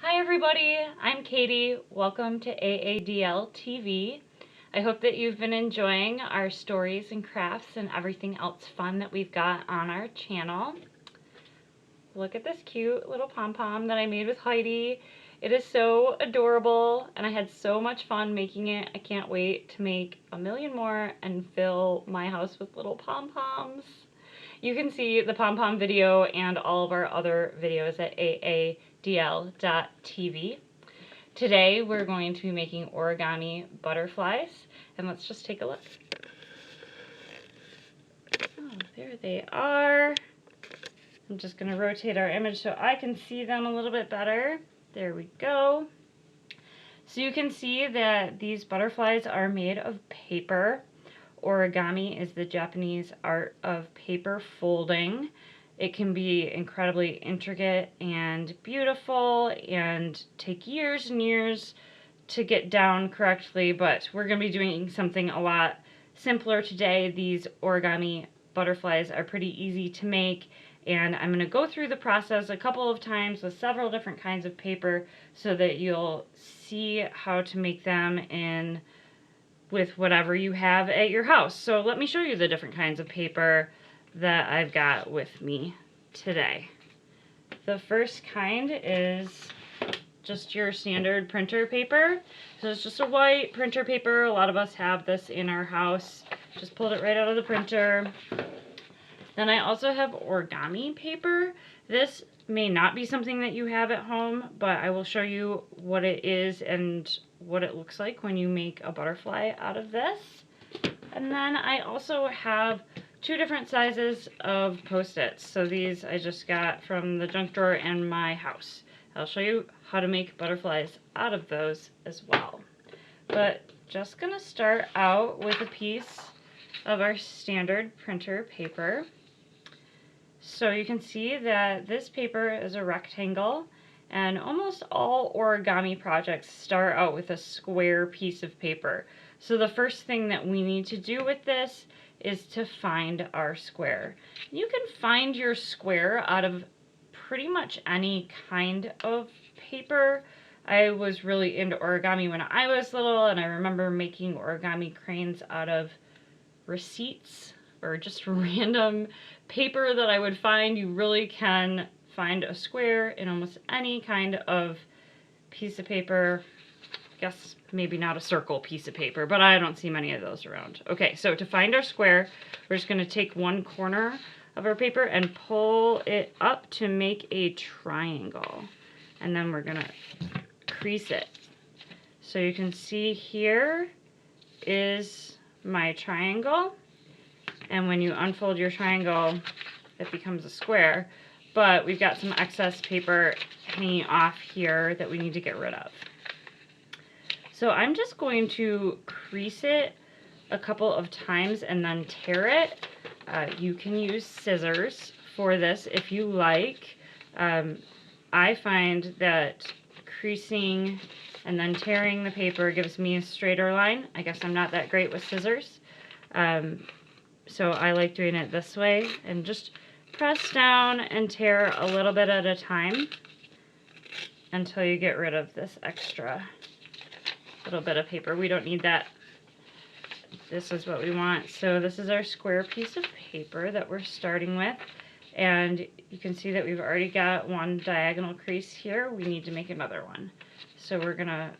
Hi everybody, I'm Katie. Welcome to AADL TV. I hope that you've been enjoying our stories and crafts and everything else fun that we've got on our channel. Look at this cute little pom-pom that I made with Heidi. It is so adorable and I had so much fun making it. I can't wait to make a million more and fill my house with little pom-poms. You can see the pom-pom video and all of our other videos at aadl.tv. Today we're going to be making origami butterflies, and let's just take a look. Oh, there they are. I'm just going to rotate our image so I can see them a little bit better. There we go. So you can see that these butterflies are made of paper. Origami is the Japanese art of paper folding. It can be incredibly intricate and beautiful and take years and years to get down correctly, but we're going to be doing something a lot simpler today. These origami butterflies are pretty easy to make, and I'm going to go through the process a couple of times with several different kinds of paper so that you'll see how to make them with whatever you have at your house. So let me show you the different kinds of paper that I've got with me today. The first kind is just your standard printer paper. So it's just a white printer paper. A lot of us have this in our house. Just pulled it right out of the printer. Then I also have origami paper. This may not be something that you have at home, but I will show you what it is and what it looks like when you make a butterfly out of this. And then I also have two different sizes of Post-its. So these I just got from the junk drawer in my house. I'll show you how to make butterflies out of those as well. But just gonna start out with a piece of our standard printer paper. So you can see that this paper is a rectangle, and almost all origami projects start out with a square piece of paper. So the first thing that we need to do with this is to find our square. You can find your square out of pretty much any kind of paper. I was really into origami when I was little, and I remember making origami cranes out of receipts or just random paper that I would find. You really can find a square in almost any kind of piece of paper. I guess maybe not a circle piece of paper, but I don't see many of those around. Okay, so to find our square, we're just going to take one corner of our paper and pull it up to make a triangle. And then we're going to crease it. So you can see here is my triangle. And when you unfold your triangle, it becomes a square. But we've got some excess paper hanging off here that we need to get rid of. So I'm just going to crease it a couple of times and then tear it. You can use scissors for this if you like. I find that creasing and then tearing the paper gives me a straighter line. I guess I'm not that great with scissors. So I like doing it this way, and just press down and tear a little bit at a time until you get rid of this extra little bit of paper. We don't need that. This is what we want. So this is our square piece of paper that we're starting with, and you can see that we've already got one diagonal crease here. We need to make another one. So we're gonna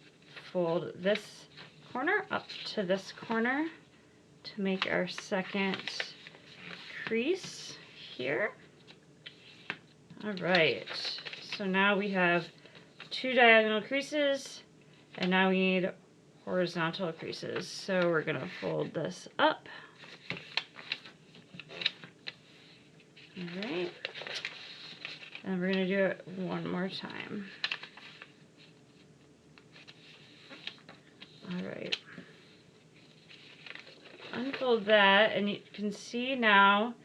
fold this corner up to this corner to make our second crease here. All right, so now we have two diagonal creases, and now we need horizontal creases. So we're gonna fold this up. All right, and we're gonna do it one more time. All right. Unfold that, and you can see now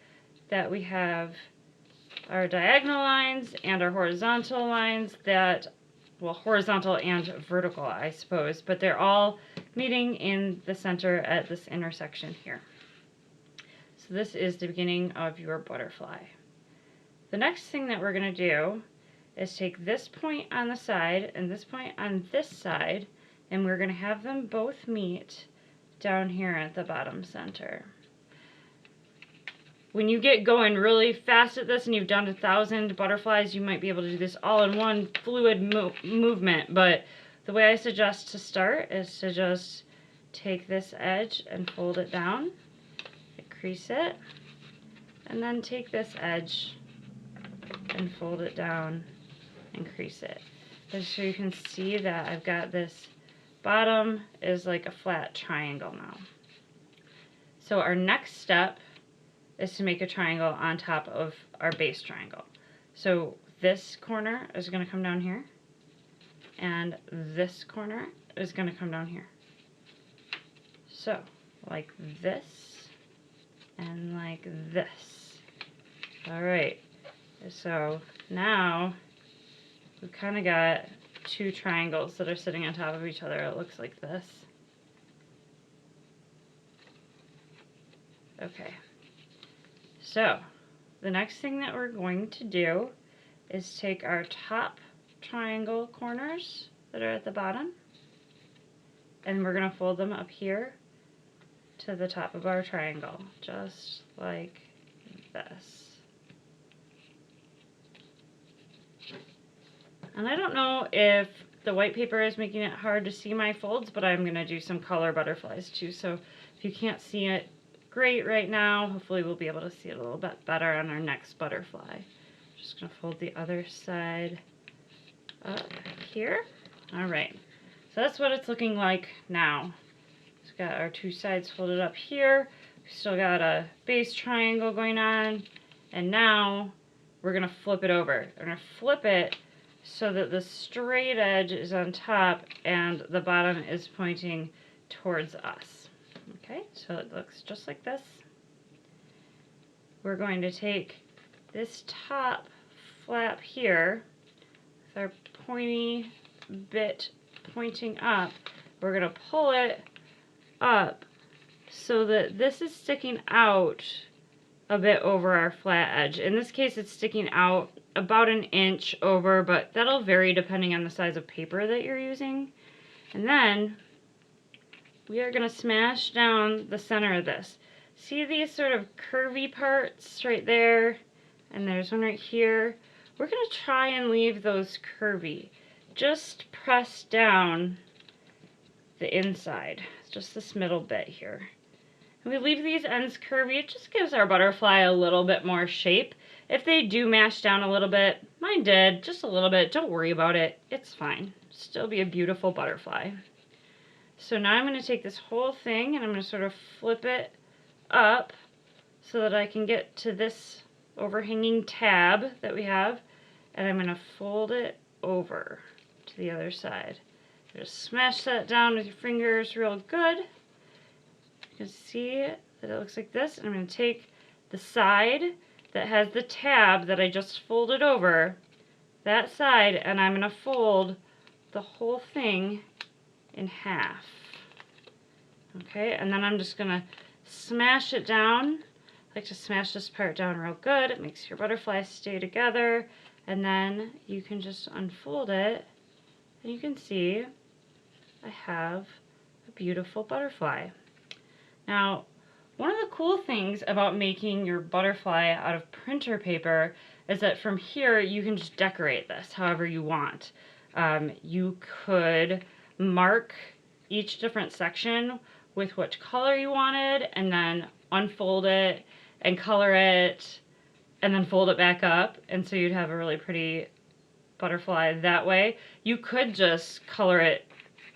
that we have our diagonal lines and our horizontal lines that, well, horizontal and vertical, I suppose, but they're all meeting in the center at this intersection here. So this is the beginning of your butterfly. The next thing that we're going to do is take this point on the side and this point on this side, and we're going to have them both meet down here at the bottom center. When you get going really fast at this and you've done 1,000 butterflies, you might be able to do this all in one fluid movement, but the way I suggest to start is to just take this edge and fold it down, crease it, and then take this edge and fold it down and crease it. Just so you can see that I've got this bottom is like a flat triangle now. So our next step is to make a triangle on top of our base triangle. So this corner is going to come down here, and this corner is going to come down here. So like this and like this. Alright, so now we've kind of got two triangles that are sitting on top of each other. It looks like this. Okay. So, the next thing that we're going to do is take our top triangle corners that are at the bottom, and we're going to fold them up here to the top of our triangle, just like this. And I don't know if the white paper is making it hard to see my folds, but I'm going to do some color butterflies too, so if you can't see it great right now, hopefully we'll be able to see it a little bit better on our next butterfly. Just going to fold the other side up here. Alright, so that's what it's looking like now. We've got our two sides folded up here. We've still got a base triangle going on, and now we're going to flip it over. We're going to flip it so that the straight edge is on top and the bottom is pointing towards us. Okay, so it looks just like this. We're going to take this top flap here with our pointy bit pointing up. We're going to pull it up so that this is sticking out a bit over our flat edge. In this case, it's sticking out about 1 inch over, but that'll vary depending on the size of paper that you're using. And then we are going to smash down the center of this. See these sort of curvy parts right there? And there's one right here. We're going to try and leave those curvy. Just press down the inside, just this middle bit here. And we leave these ends curvy. It just gives our butterfly a little bit more shape. If they do mash down a little bit, mine did, just a little bit, don't worry about it. It's fine. Still be a beautiful butterfly. So now I'm going to take this whole thing and I'm going to sort of flip it up so that I can get to this overhanging tab that we have, and I'm going to fold it over to the other side. Just smash that down with your fingers real good. You can see that it looks like this, and I'm going to take the side that has the tab that I just folded over, that side, and I'm going to fold the whole thing in half. Okay, and then I'm just going to smash it down. I like to smash this part down real good. It makes your butterflies stay together. And then you can just unfold it, and you can see I have a beautiful butterfly. Now, one of the cool things about making your butterfly out of printer paper is that from here you can just decorate this however you want. You could mark each different section with which color you wanted, and then unfold it and color it and then fold it back up, and so you'd have a really pretty butterfly that way. You could just color it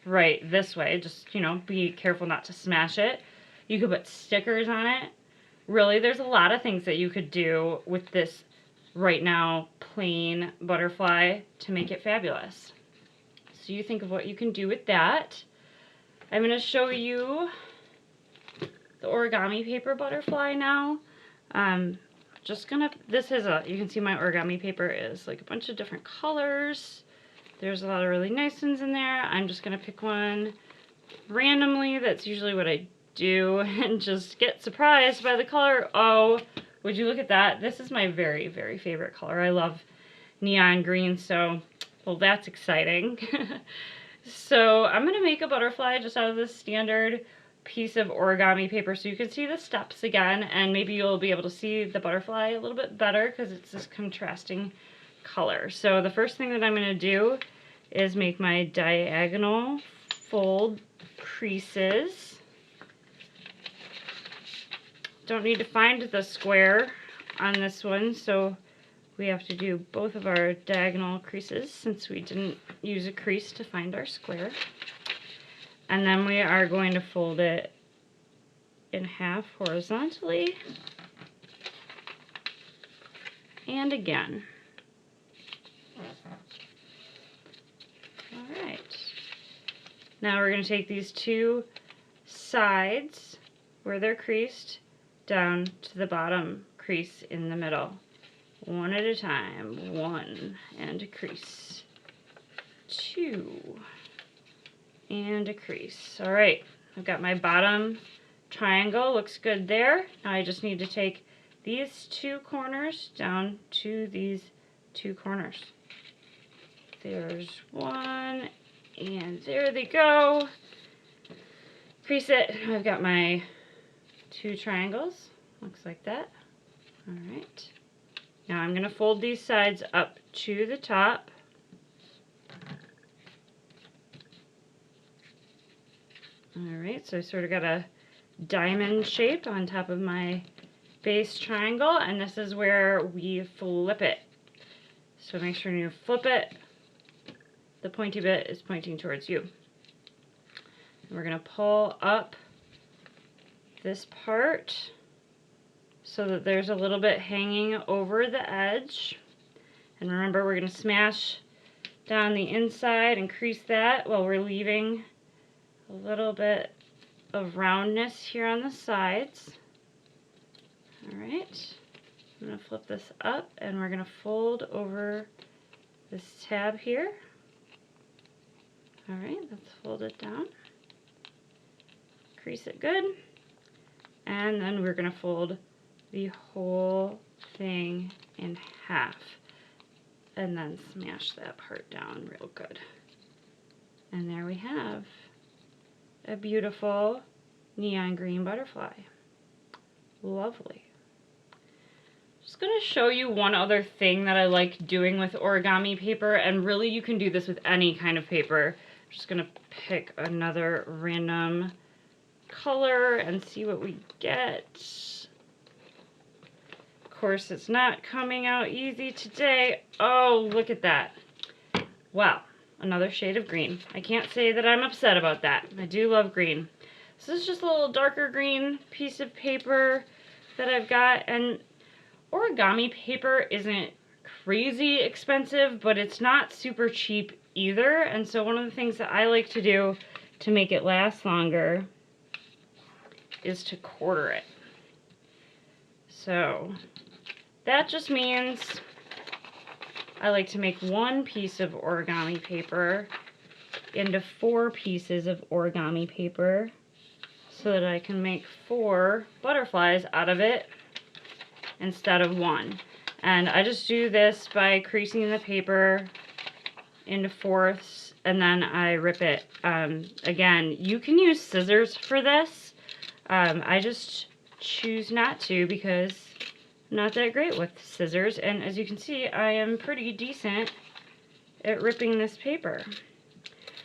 right this way, just, you know, be careful not to smash it. You could put stickers on it. Really, there's a lot of things that you could do with this right now plain butterfly to make it fabulous. So you think of what you can do with that. I'm going to show you the origami paper butterfly now. This is you can see my origami paper is like a bunch of different colors. There's a lot of really nice ones in there. I'm just going to pick one randomly. That's usually what I do, and just get surprised by the color. Oh, would you look at that? This is my very, very favorite color. I love neon green, so, well, that's exciting. So I'm going to make a butterfly just out of this standard piece of origami paper so you can see the steps again, and maybe you'll be able to see the butterfly a little bit better because it's this contrasting color. So the first thing that I'm going to do is make my diagonal fold creases. Don't need to find the square on this one, so we have to do both of our diagonal creases since we didn't use a crease to find our square. And then we are going to fold it in half horizontally. And again. Alright. Now we're going to take these two sides where they're creased down to the bottom crease in the middle. One at a time. One, and a crease. Two, and a crease. Alright, I've got my bottom triangle. Looks good there. Now I just need to take these two corners down to these two corners. There's one, and there they go. Crease it. I've got my two triangles. Looks like that. Alright. Now I'm going to fold these sides up to the top. Alright, so I sort of got a diamond shape on top of my base triangle, and this is where we flip it. So make sure when you flip it, the pointy bit is pointing towards you. And we're going to pull up this part so that there's a little bit hanging over the edge. And remember, we're going to smash down the inside and crease that while we're leaving a little bit of roundness here on the sides. Alright, I'm going to flip this up and we're going to fold over this tab here. Alright, let's fold it down. Crease it good. And then we're going to fold the whole thing in half and then smash that part down real good. And there we have a beautiful neon green butterfly. Lovely. Just going to show you one other thing that I like doing with origami paper, and really you can do this with any kind of paper. I'm just going to pick another random color and see what we get. Of course, it's not coming out easy today. Oh, look at that. Wow, another shade of green. I can't say that I'm upset about that. I do love green. So this is just a little darker green piece of paper that I've got, and origami paper isn't crazy expensive, but it's not super cheap either, and so one of the things that I like to do to make it last longer is to quarter it. So that just means I like to make one piece of origami paper into 4 pieces of origami paper so that I can make 4 butterflies out of it instead of 1. And I just do this by creasing the paper into 4ths and then I rip it. Again, you can use scissors for this. I just choose not to because I'm not that great with scissors, and as you can see, I am pretty decent at ripping this paper.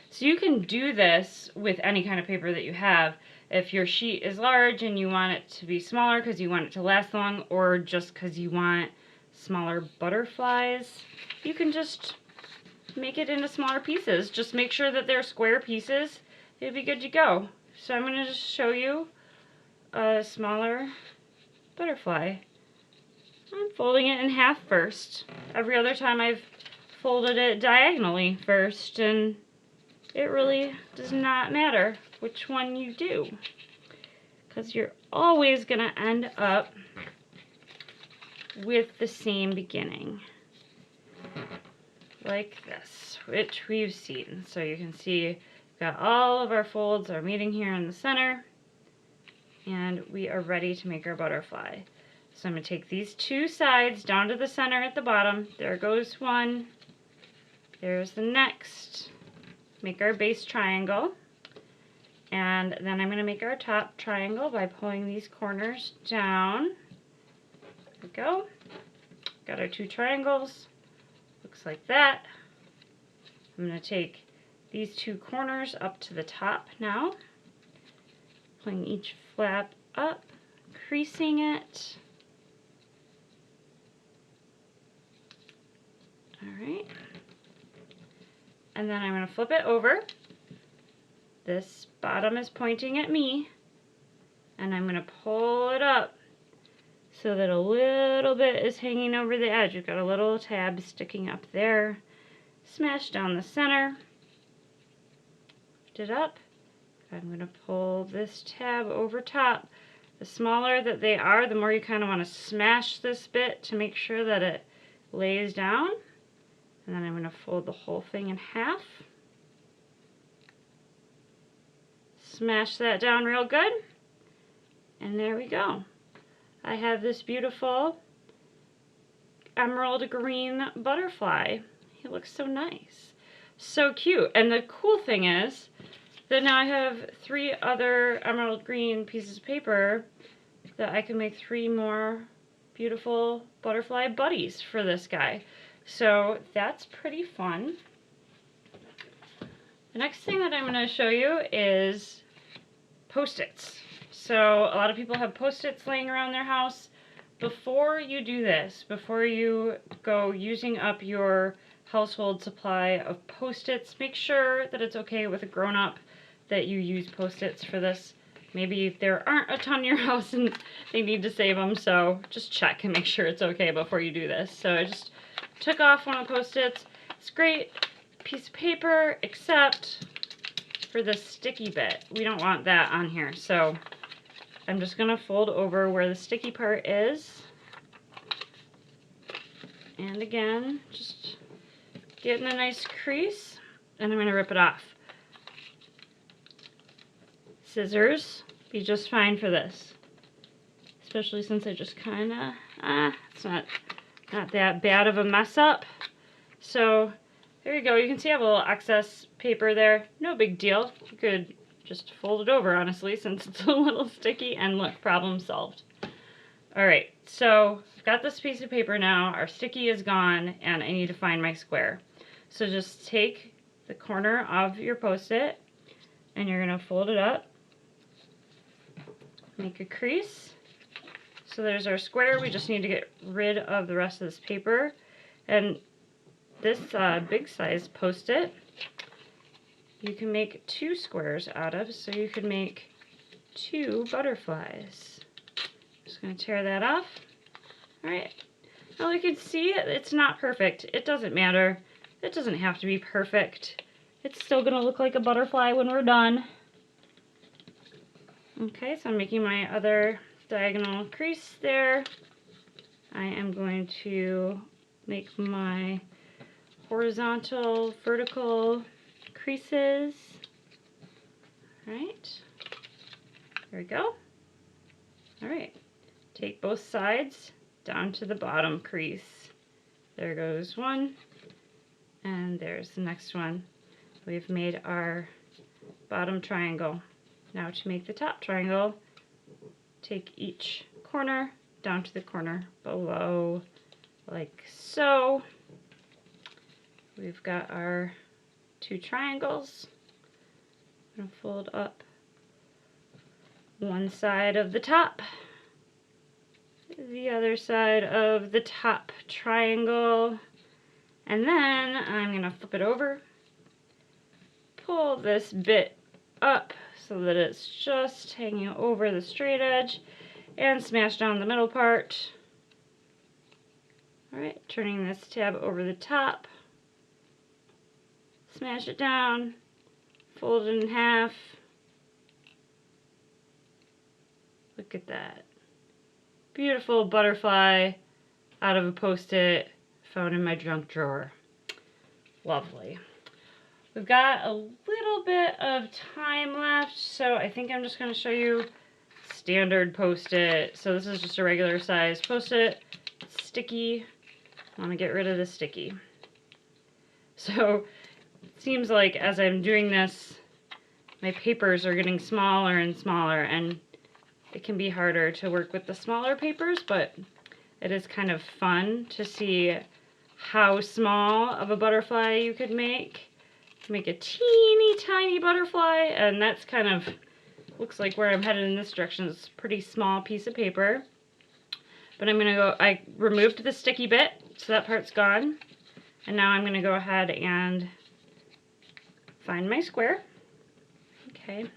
So you can do this with any kind of paper that you have. If your sheet is large and you want it to be smaller because you want it to last long, or just because you want smaller butterflies, you can just make it into smaller pieces. Just make sure that they're square pieces. It'll be good to go. So I'm going to just show you a smaller butterfly. I'm folding it in half first. Every other time I've folded it diagonally first, and it really does not matter which one you do, because you're always going to end up with the same beginning, like this, which we've seen. So you can see we've got all of our folds are meeting here in the center, and we are ready to make our butterfly. So I'm going to take these two sides down to the center at the bottom. There goes one. There's the next. Make our base triangle. And then I'm going to make our top triangle by pulling these corners down. There we go. Got our two triangles. Looks like that. I'm going to take these two corners up to the top now. Pulling each flap up, creasing it. Alright. And then I'm going to flip it over. This bottom is pointing at me. And I'm going to pull it up so that a little bit is hanging over the edge. We've got a little tab sticking up there. Smash down the center. Lift it up. I'm going to pull this tab over top. The smaller that they are, the more you kind of want to smash this bit to make sure that it lays down. And then I'm going to fold the whole thing in half. Smash that down real good. And there we go. I have this beautiful emerald green butterfly. He looks so nice. So cute. And the cool thing is that now I have 3 other emerald green pieces of paper that I can make 3 more beautiful butterfly buddies for this guy. So that's pretty fun. The next thing that I'm going to show you is Post-its. So a lot of people have Post-its laying around their house. Before you do this, before you go using up your household supply of Post-its, make sure that it's okay with a grown-up that you use Post-its for this. Maybe there aren't a ton in your house and they need to save them, so just check and make sure it's okay before you do this. So I just took off one of the Post-its. It's a great piece of paper, except for the sticky bit. We don't want that on here, so I'm just going to fold over where the sticky part is. And again, just getting a nice crease, and I'm going to rip it off. Scissors be just fine for this, especially since I just kind of, it's not that bad of a mess up. So there you go. You can see I have a little excess paper there. No big deal. You could just fold it over, honestly, since it's a little sticky, and look, problem solved. Alright, so I've got this piece of paper now. Our sticky is gone, and I need to find my square. So just take the corner of your Post-it, and you're going to fold it up. Make a crease. So there's our square. We just need to get rid of the rest of this paper. And this big size Post-it, you can make 2 squares out of, so you could make 2 butterflies. Just going to tear that off. Alright. Now you can see it's not perfect. It doesn't matter. It doesn't have to be perfect. It's still going to look like a butterfly when we're done. Okay, so I'm making my other diagonal crease there. I am going to make my horizontal, vertical creases. Alright, there we go. Alright, take both sides down to the bottom crease. There goes one, and there's the next one. We've made our bottom triangle. Now to make the top triangle, take each corner down to the corner below, like so. We've got our 2 triangles. I'm going to fold up one side of the top, the other side of the top triangle, and then I'm going to flip it over, pull this bit up so that it's just hanging over the straight edge, and smash down the middle part. Alright, turning this tab over the top, smash it down, fold it in half. Look at that. Beautiful butterfly out of a Post-it found in my junk drawer. Lovely. We've got a little bit of time left, so I think I'm just going to show you standard Post-it. So this is just a regular size Post-it. Sticky. I want to get rid of the sticky. So it seems like as I'm doing this, my papers are getting smaller and smaller, and it can be harder to work with the smaller papers, but it is kind of fun to see how small of a butterfly you could make. Make a teeny tiny butterfly, and that's kind of looks like where I'm headed in this direction. It's a pretty small piece of paper. But I'm gonna go, I removed the sticky bit, so that part's gone. And now I'm gonna go ahead and find my square. Okay,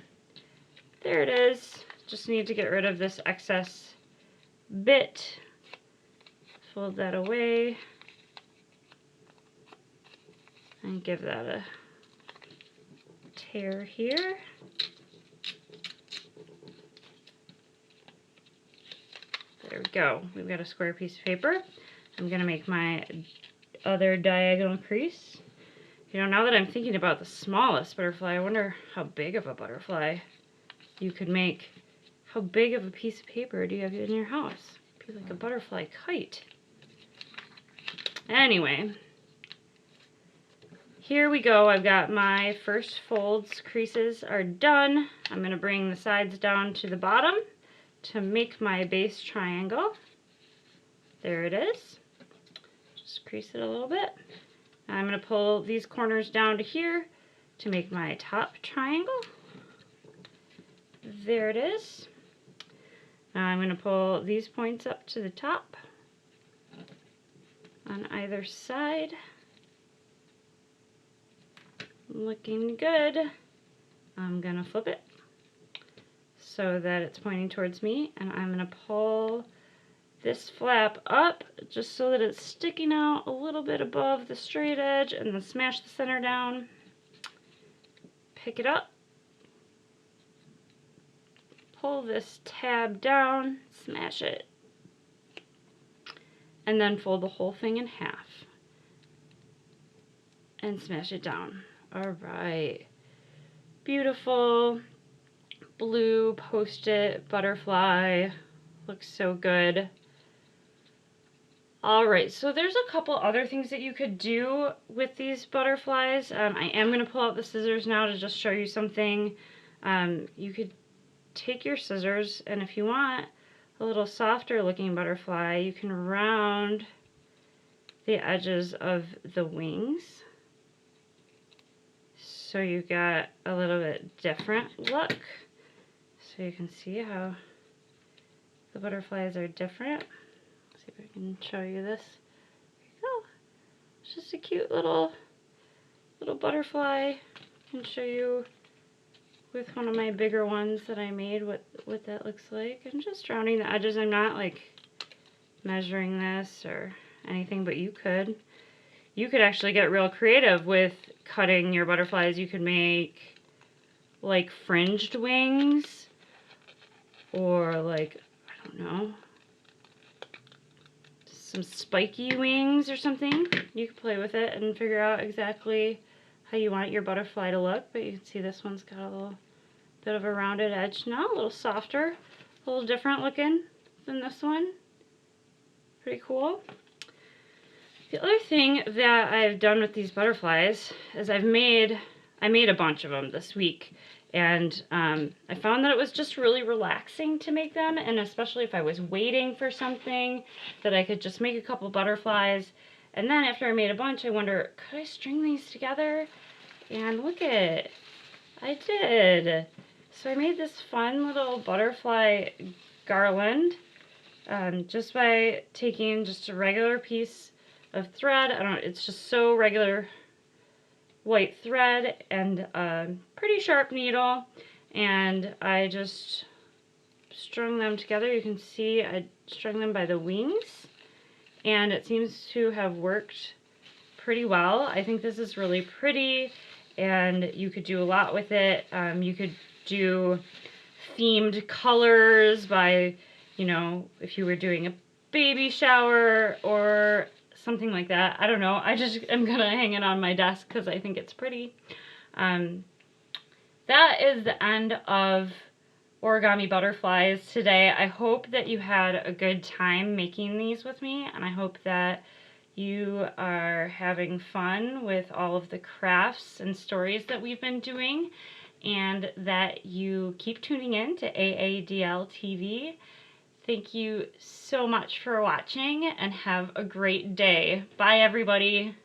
there it is. Just need to get rid of this excess bit. Fold that away. And give that a tear here. There we go. We've got a square piece of paper. I'm going to make my other diagonal crease. You know, now that I'm thinking about the smallest butterfly, I wonder how big of a butterfly you could make. How big of a piece of paper do you have in your house? It'd be like a butterfly kite. Anyway, here we go. I've got my first folds, creases are done. I'm going to bring the sides down to the bottom to make my base triangle. There it is. Just crease it a little bit. I'm going to pull these corners down to here to make my top triangle. There it is. Now I'm going to pull these points up to the top on either side. Looking good. I'm going to flip it so that it's pointing towards me, and I'm going to pull this flap up just so that it's sticking out a little bit above the straight edge, and then smash the center down. Pick it up. Pull this tab down, smash it, and then fold the whole thing in half and smash it down. All right, beautiful blue Post-it butterfly, looks so good. All right, so there's a couple other things that you could do with these butterflies. I am going to pull out the scissors now to just show you something. You could take your scissors, and if you want a little softer looking butterfly, you can round the edges of the wings. So you got a little bit different look. So you can see how the butterflies are different. Let's see if I can show you this. There you go. It's just a cute little butterfly. I can show you with one of my bigger ones that I made what that looks like. I'm just rounding the edges. I'm not like measuring this or anything, but you could actually get real creative with cutting your butterflies. You could make like fringed wings, or like, I don't know, some spiky wings or something. You could play with it and figure out exactly how you want your butterfly to look. But you can see this one's got a little bit of a rounded edge now, a little softer, a little different looking than this one. Pretty cool. The other thing that I've done with these butterflies is I made a bunch of them this week, and I found that it was just really relaxing to make them, and especially if I was waiting for something, that I could just make a couple butterflies. And then after I made a bunch, I wonder, could I string these together? And look at it, I did. So I made this fun little butterfly garland just by taking just a regular piece of thread. It's just so regular white thread and a pretty sharp needle, and I just strung them together. You can see I strung them by the wings, and it seems to have worked pretty well. I think this is really pretty, and you could do a lot with it. You could do themed colors by, you know, if you were doing a baby shower or something like that. I don't know. I just am going to hang it on my desk because I think it's pretty. That is the end of Origami Butterflies today. I hope that you had a good time making these with me, and I hope that you are having fun with all of the crafts and stories that we've been doing, and that you keep tuning in to AADL TV. Thank you so much for watching, and have a great day. Bye, everybody.